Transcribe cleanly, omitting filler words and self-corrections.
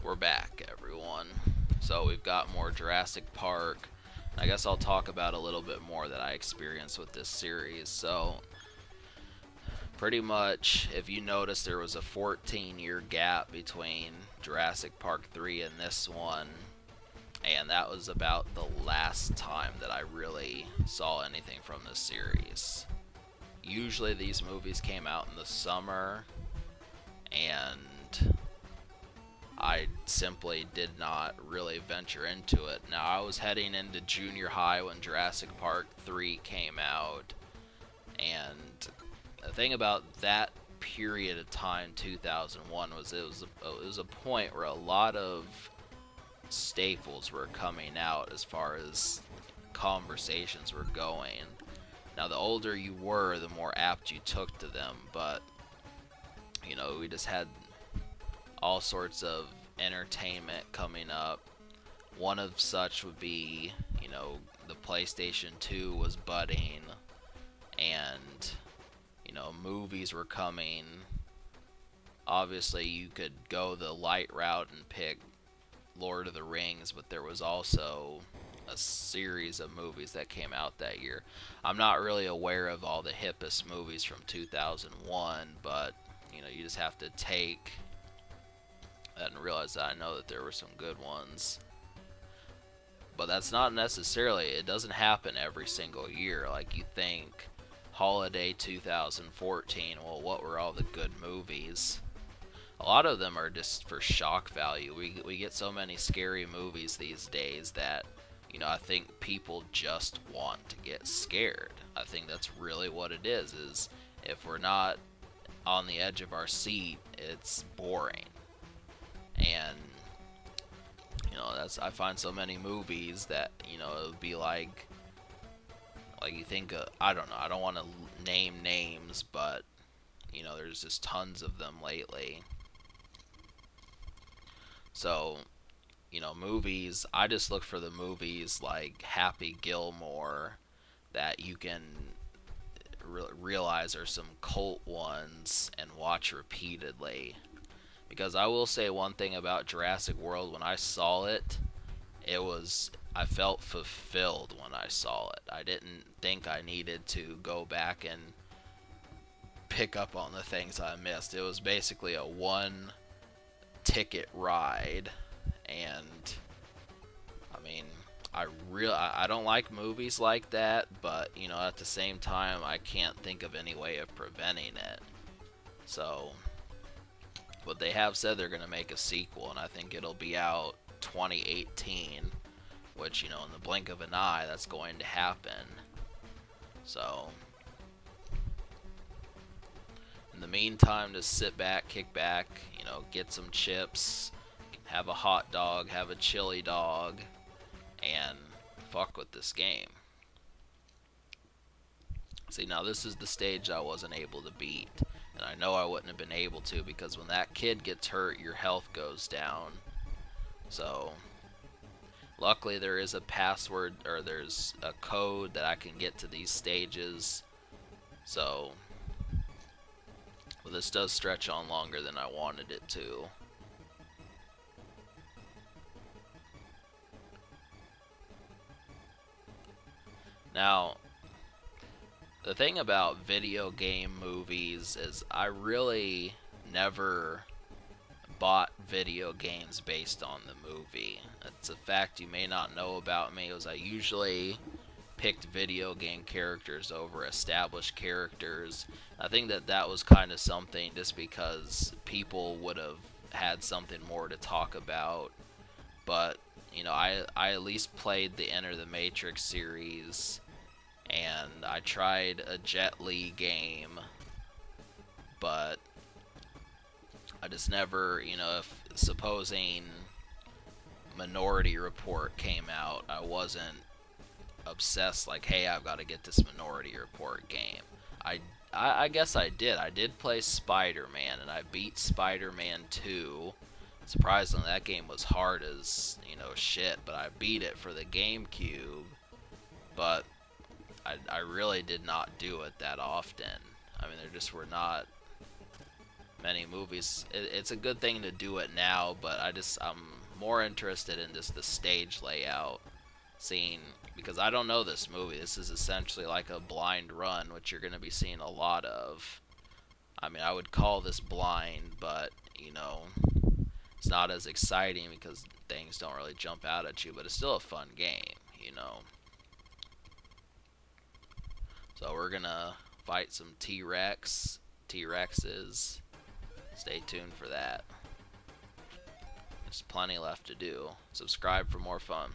We're back, everyone. So we've got more Jurassic Park. I guess I'll talk about a little bit more that I experienced with this series. So, pretty much, if you notice, there was a 14-year gap between Jurassic Park 3 and this one. And that was about the last time that I really saw anything from this series. Usually these movies came out in the summer, and I simply did not really venture into it. Now, I was heading into junior high when Jurassic Park 3 came out, and the thing about that period of time, 2001, was it was a point where a lot of staples were coming out as far as conversations were going. Now, the older you were, the more apt you took to them, but, you know, we just had all sorts of entertainment coming up. One of such would be, you know, the PlayStation 2 was budding, and, you know, movies were coming. Obviously, you could go the light route and pick Lord of the Rings, but there was also a series of movies that came out that year. I'm not really aware of all the hippest movies from 2001, but, you know, you just have to take that and realize that I know that there were some good ones. But that's not necessarily, it doesn't happen every single year. Like, you think holiday 2014, well, what were all the good movies? A lot of them are just for shock value. We get so many scary movies these days that, you know, I think people just want to get scared. I think that's really what it is if we're not on the edge of our seat, it's boring. And, you know, I find so many movies that, you know, it would be like you think, I don't know, I don't want to name names, but, you know, there's just tons of them lately. So, you know, movies, I just look for the movies like Happy Gilmore that you can realize are some cult ones and watch repeatedly. Because I will say one thing about Jurassic World, when I saw it, I felt fulfilled when I saw it. I didn't think I needed to go back and pick up on the things I missed. It was basically a one ticket ride, and I mean, I don't like movies like that, but, you know, at the same time, I can't think of any way of preventing it. So, but they have said they're going to make a sequel, and I think it'll be out 2018, which, you know, in the blink of an eye, that's going to happen. So, in the meantime, just sit back, kick back, you know, get some chips, have a hot dog, have a chili dog, and fuck with this game. See, now this is the stage I wasn't able to beat, and I know I wouldn't have been able to, because when that kid gets hurt, your health goes down. So, luckily there is a password, or there's a code that I can get to these stages. So, well, this does stretch on longer than I wanted it to. Now, the thing about video game movies is I really never bought video games based on the movie. It's a fact you may not know about me, as I usually picked video game characters over established characters. I think that was kind of something just because people would have had something more to talk about. But, you know, I at least played the Enter the Matrix series, and I tried a Jet Li game, but I just never, you know, if supposing Minority Report came out, I wasn't obsessed like, hey, I've got to get this Minority Report game. I guess I did. I did play Spider-Man, and I beat Spider-Man 2. Surprisingly, that game was hard as, you know, shit, but I beat it for the GameCube. But I really did not do it that often. I mean, there just were not many movies. It's a good thing to do it now, but I'm more interested in just the stage layout, seeing, because I don't know this movie. This is essentially like a blind run, which you're going to be seeing a lot of. I mean, I would call this blind, but you know, it's not as exciting because things don't really jump out at you, but it's still a fun game, you know. So we're gonna fight some T-Rexes. Stay tuned for that. There's plenty left to do. Subscribe for more fun.